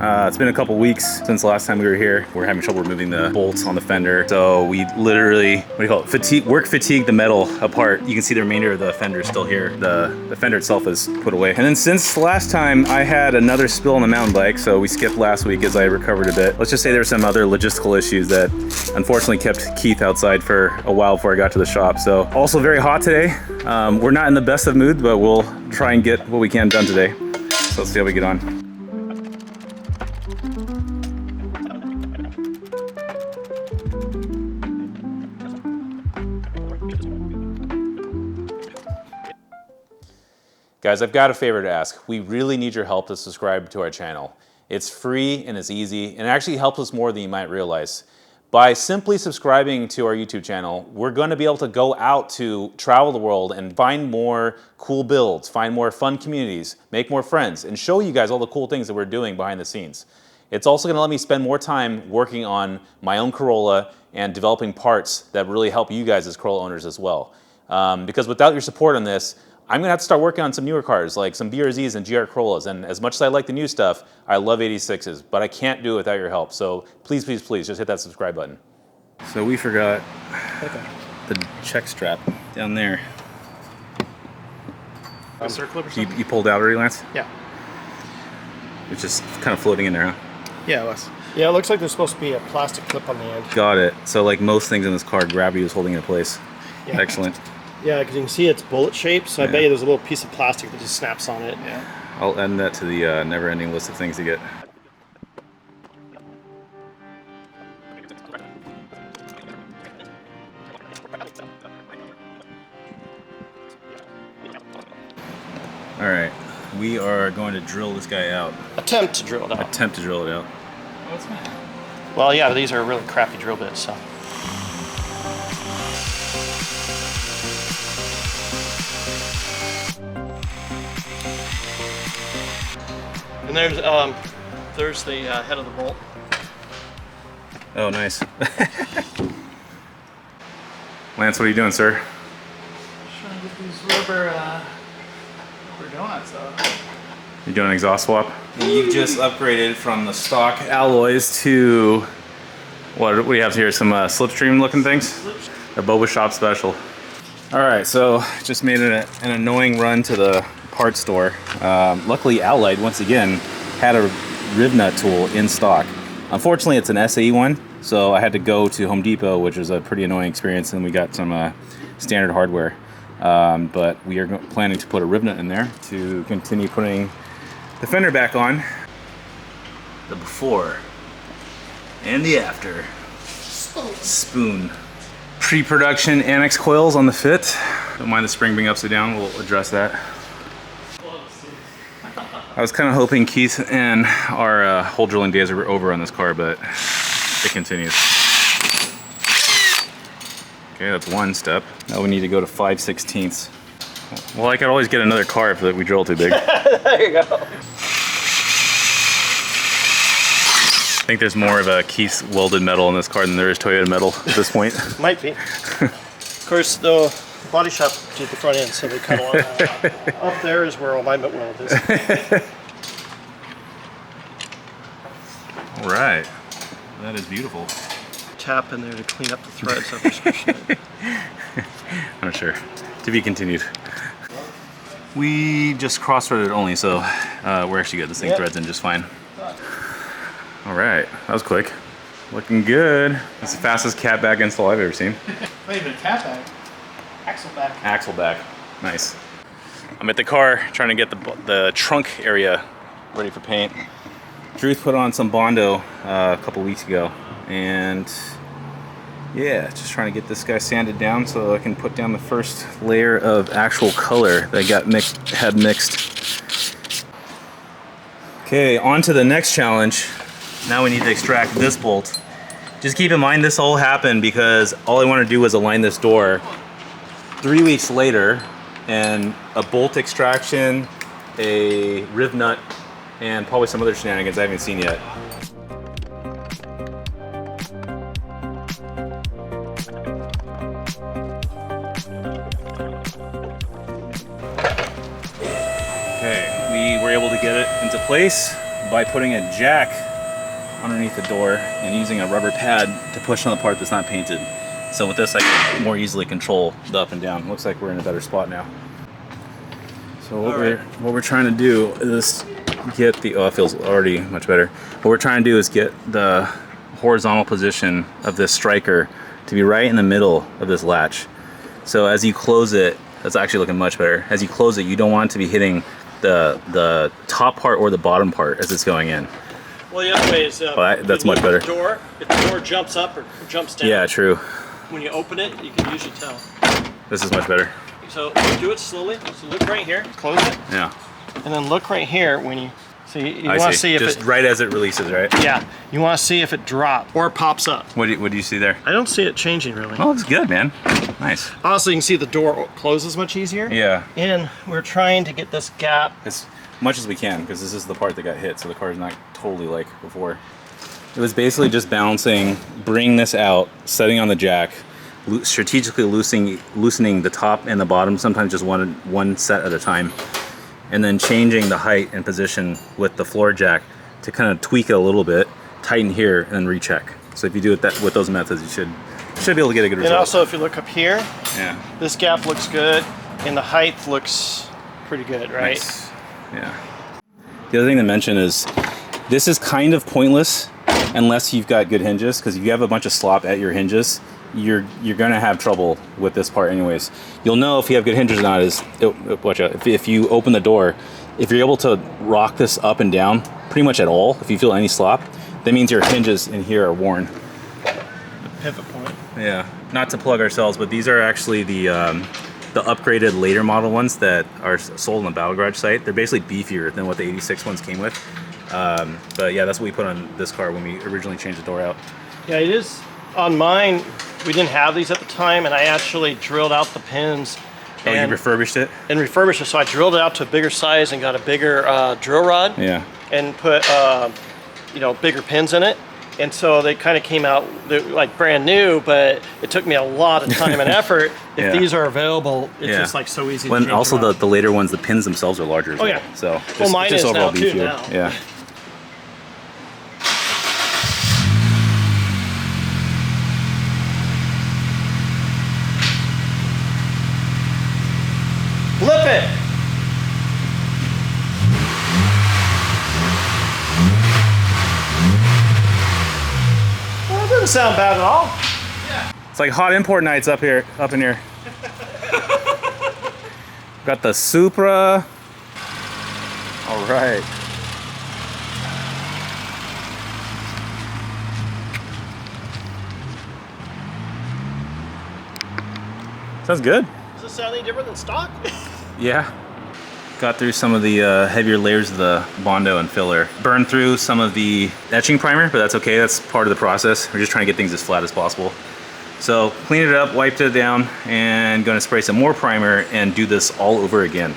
It's been a couple weeks since the last time we were here. We're having trouble removing the bolts on the fender. So we literally, what do you call it? Work fatigue the metal apart. You can see the remainder of the fender is still here. The fender itself is put away. And then since last time, I had another spill on the mountain bike. So we skipped last week as I recovered a bit. Let's just say there were some other logistical issues that unfortunately kept Keith outside for a while before I got to the shop. So also very hot today. We're not in the best of moods, but we'll try and get what we can done today. So let's see how we get on. Guys, I've got a favor to ask. We really need your help to subscribe to our channel. It's free and it's easy, and it actually helps us more than you might realize. By simply subscribing to our YouTube channel, we're going to be able to go out to travel the world and find more cool builds, find more fun communities, make more friends, and show you guys all the cool things that we're doing behind the scenes. It's also going to let me spend more time working on my own Corolla and developing parts that really help you guys as Corolla owners as well. Because without your support on this, I'm gonna have to start working on some newer cars, like some BRZs and GR Corollas. And as much as I like the new stuff, I love 86s, but I can't do it without your help. So please, please, please, just hit that subscribe button. So we forgot the check strap down there. You pulled out already, Lance? Yeah. It's just kind of floating in there, huh? Yeah, it was. Yeah, it looks like there's supposed to be a plastic clip on the end. Got it. So like most things in this car, gravity is holding it in place. Yeah. Excellent. Yeah, because you can see it's bullet shaped, so I bet you there's a little piece of plastic that just snaps on it. Yeah. I'll add that to the never-ending list of things to get. All right, we are going to drill this guy out. Attempt to drill it out. Attempt to drill it out. Well, yeah, these are really crappy drill bits, so. And there's the head of the bolt. Oh, nice. Lance, what are you doing, sir? Just trying to get these rubber donuts out. You're doing an exhaust swap? You've just upgraded from the stock alloys to, what do we have here? Some slipstream looking things? A Boba Shop special. All right, so just made an annoying run to the parts store. Luckily, Allied, once again, had a rib nut tool in stock. Unfortunately, it's an SAE one, so I had to go to Home Depot, which was a pretty annoying experience, and we got some standard hardware. But we are planning to put a rib nut in there to continue putting the fender back on. The before and the after. Spoon. Pre-production annex coils on the fit. Don't mind the spring being upside down, we'll address that. I was kind of hoping Keith and our hole drilling days are over on this car, but it continues. Okay, that's one step. Now we need to go to 5/16. Well, I could always get another car if we drill too big. There you go. I think there's more of a Keith's welded metal in this car than there is Toyota metal at this point. Might be. Of course, the body shop did the front end, so they cut a lot of that out. Up there is where alignment weld is. All right, that is beautiful. Tap in there to clean up the threads after squishing it. I'm sure. To be continued. We just cross-threaded only, so we're actually good. This thing threads in just fine. All right, that was quick. Looking good. That's the fastest cat back install I've ever seen. Not even a cat back. Axle back. Axle back. Nice. I'm at the car trying to get the trunk area ready for paint. Drew put on some Bondo a couple weeks ago, and yeah, just trying to get this guy sanded down so I can put down the first layer of actual color that had mixed. Okay, on to the next challenge. Now we need to extract this bolt. Just keep in mind this all happened because all I want to do was align this door. 3 weeks later, and a bolt extraction, a rib nut, and probably some other shenanigans I haven't seen yet. Okay, we were able to get it into place. by putting a jack underneath the door and using a rubber pad to push on the part that's not painted. So with this I can more easily control the up and down. Looks like we're in a better spot now. So what we're trying to do is get the, oh, it feels already much better. What we're trying to do is get the horizontal position of this striker to be right in the middle of this latch. So as you close it, that's actually looking much better. As you close it, you don't want it to be hitting the top part or the bottom part as it's going in. Well, the other way is that's much better. If the door jumps up or jumps down. Yeah, true. When you open it, you can usually tell. This is much better. So do it slowly. So look right here, close it. Yeah. And then look right here when you see. You want to see if just right as it releases, right? Yeah. You want to see if it drops or pops up. What do you see there? I don't see it changing really. Oh, it's good, man. Nice. Also, you can see the door closes much easier. Yeah. And we're trying to get this gap as much as we can, because this is the part that got hit, so the car's not totally like before. It was basically just balancing, bringing this out, setting on the jack, strategically loosening the top and the bottom, sometimes just one set at a time, and then changing the height and position with the floor jack to kind of tweak it a little bit, tighten here, and then recheck. So if you do it with those methods, you should be able to get a good result. And also, if you look up here, yeah, this gap looks good, and the height looks pretty good, right? Nice. Yeah. The other thing to mention is this is kind of pointless unless you've got good hinges, because if you have a bunch of slop at your hinges, you're gonna have trouble with this part anyways. You'll know if you have good hinges or not watch out, if you open the door, if you're able to rock this up and down pretty much at all, if you feel any slop, that means your hinges in here are worn. The pivot point. Yeah, not to plug ourselves, but these are actually the upgraded later model ones that are sold on the BattleGarage site. They're basically beefier than what the 86 ones came with. But yeah, that's what we put on this car when we originally changed the door out. Yeah, it is. On mine, we didn't have these at the time, and I actually drilled out the pins. Oh, you refurbished it? And refurbished it, so I drilled it out to a bigger size and got a bigger drill rod. Yeah. And put, bigger pins in it. And so they kind of came out like brand new, but it took me a lot of time and effort. If these are available, it's just like so easy to change also around. the later ones, the pins themselves are larger as well. Yeah. So well, mine just is overall now beefier. too now. Yeah. Flip it! Well, it doesn't sound bad at all. Yeah. It's like hot import nights up in here. Got the Supra. All right. Sounds good. Does it sound any different than stock? Yeah. Got through some of the heavier layers of the Bondo and filler. Burned through some of the etching primer, but that's okay. That's part of the process. We're just trying to get things as flat as possible. So cleaned it up, wiped it down, and gonna spray some more primer and do this all over again.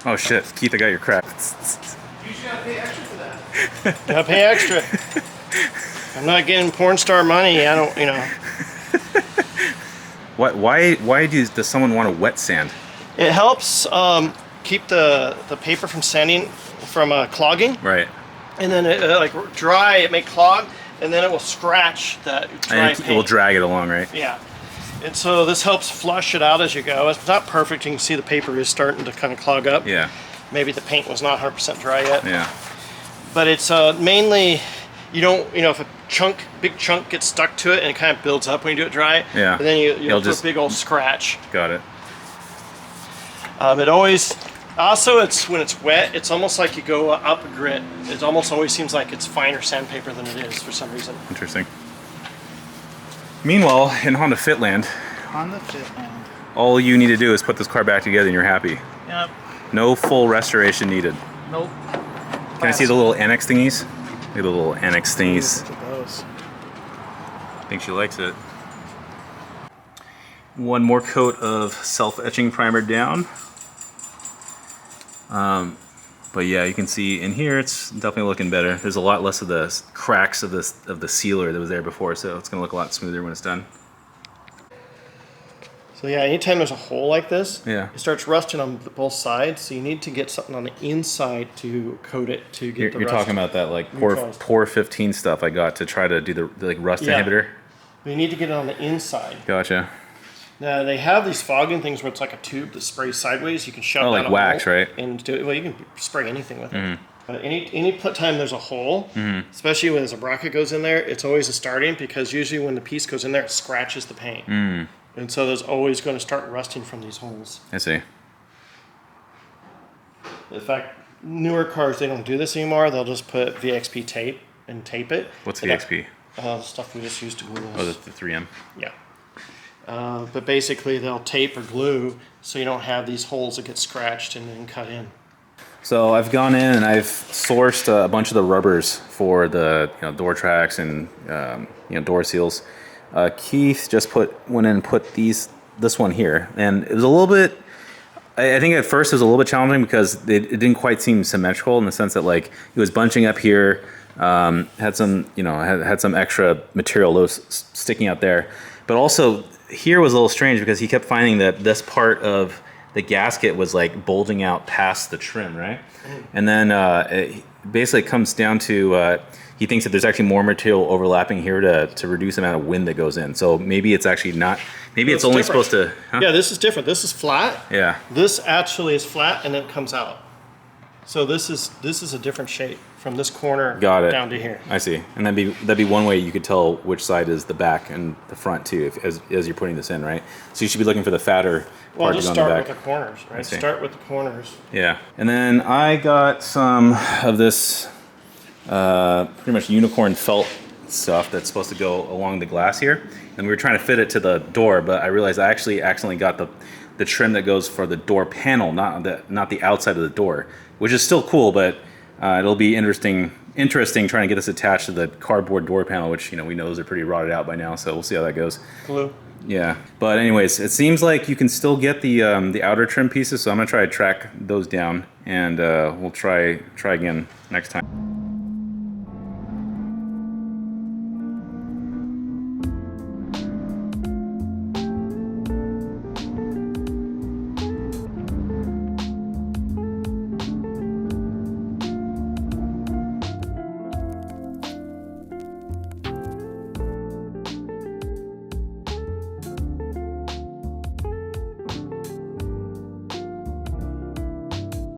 Oh shit, Keith, I got your crap. You should gotta pay extra for that. Gotta pay extra. I'm not getting porn star money. I don't, Why does someone want to wet sand? It helps keep the paper from sanding, from clogging. Right. And then it, like dry, it may clog, and then it will scratch that dry And it will drag it along, right? Yeah. And so this helps flush it out as you go. It's not perfect. You can see the paper is starting to kind of clog up. Yeah. Maybe the paint was not 100% dry yet. Yeah. But it's mainly, you don't, if a big chunk gets stuck to it and it kind of builds up when you do it dry. Yeah. And then you'll put a big old scratch. Got it. It always, also it's when it's wet, it's almost like you go up a grit. It almost always seems like it's finer sandpaper than it is for some reason. Interesting. Meanwhile, in Honda Fitland, all you need to do is put this car back together and you're happy. Yep. No full restoration needed. Nope. Can I see the little annex thingies? Look at the little annex thingies. Look at those. I think she likes it. One more coat of self-etching primer down. But yeah, you can see in here it's definitely looking better. There's a lot less of the cracks of the sealer that was there before, so it's gonna look a lot smoother when it's done. So So yeah, anytime there's a hole like this, Yeah. it starts rusting on both sides. So you need to get something on the inside to coat it to get the You're rust talking about that like neutralized. Pore 15 stuff I got to try to do the like rust inhibitor. But you need to get it on the inside. Gotcha. Now they have these fogging things where it's like a tube that sprays sideways. You can shove like down a wax, hole right? And do it. Well, you can spray anything with it. But any time there's a hole, especially when there's a bracket goes in there, it's always a starting because usually when the piece goes in there, it scratches the paint. And so there's always going to start rusting from these holes. I see. In fact, newer cars, they don't do this anymore. They'll just put VXP tape and tape it. What's And VXP? the stuff we just used to glue this. Oh, that's the 3M. Yeah. But basically they'll tape or glue so you don't have these holes that get scratched and then cut in. So I've gone in and I've sourced a bunch of the rubbers for the door tracks and door seals. Keith just went in and put this one here, and it was a little bit. I think at first it was a little bit challenging because it didn't quite seem symmetrical in the sense that like it was bunching up here, had some had some extra material that was sticking out there, but also here was a little strange because he kept finding that this part of the gasket was like bulging out past the trim, right? And then it basically comes down to he thinks that there's actually more material overlapping here to reduce the amount of wind that goes in. So maybe it's actually not. Maybe it's only different. supposed to. Huh? Yeah, this is different. This is flat. Yeah. This actually is flat and then it comes out. So this is a different shape from this corner down to here. I see. And that'd be one way you could tell which side is the back and the front too, as you're putting this in, right? So you should be looking for the fatter Well, part just to go on the start back. with the corners, right? Start with the corners. Yeah. And then I got some of this pretty much unicorn felt stuff that's supposed to go along the glass here. And we were trying to fit it to the door, but I realized I actually accidentally got the trim that goes for the door panel, not the outside of the door, which is still cool, but it'll be interesting trying to get this attached to the cardboard door panel, which we know those are pretty rotted out by now, so we'll see how that goes. Glue. Yeah, but anyways, it seems like you can still get the outer trim pieces, so I'm gonna try to track those down, and we'll try again next time.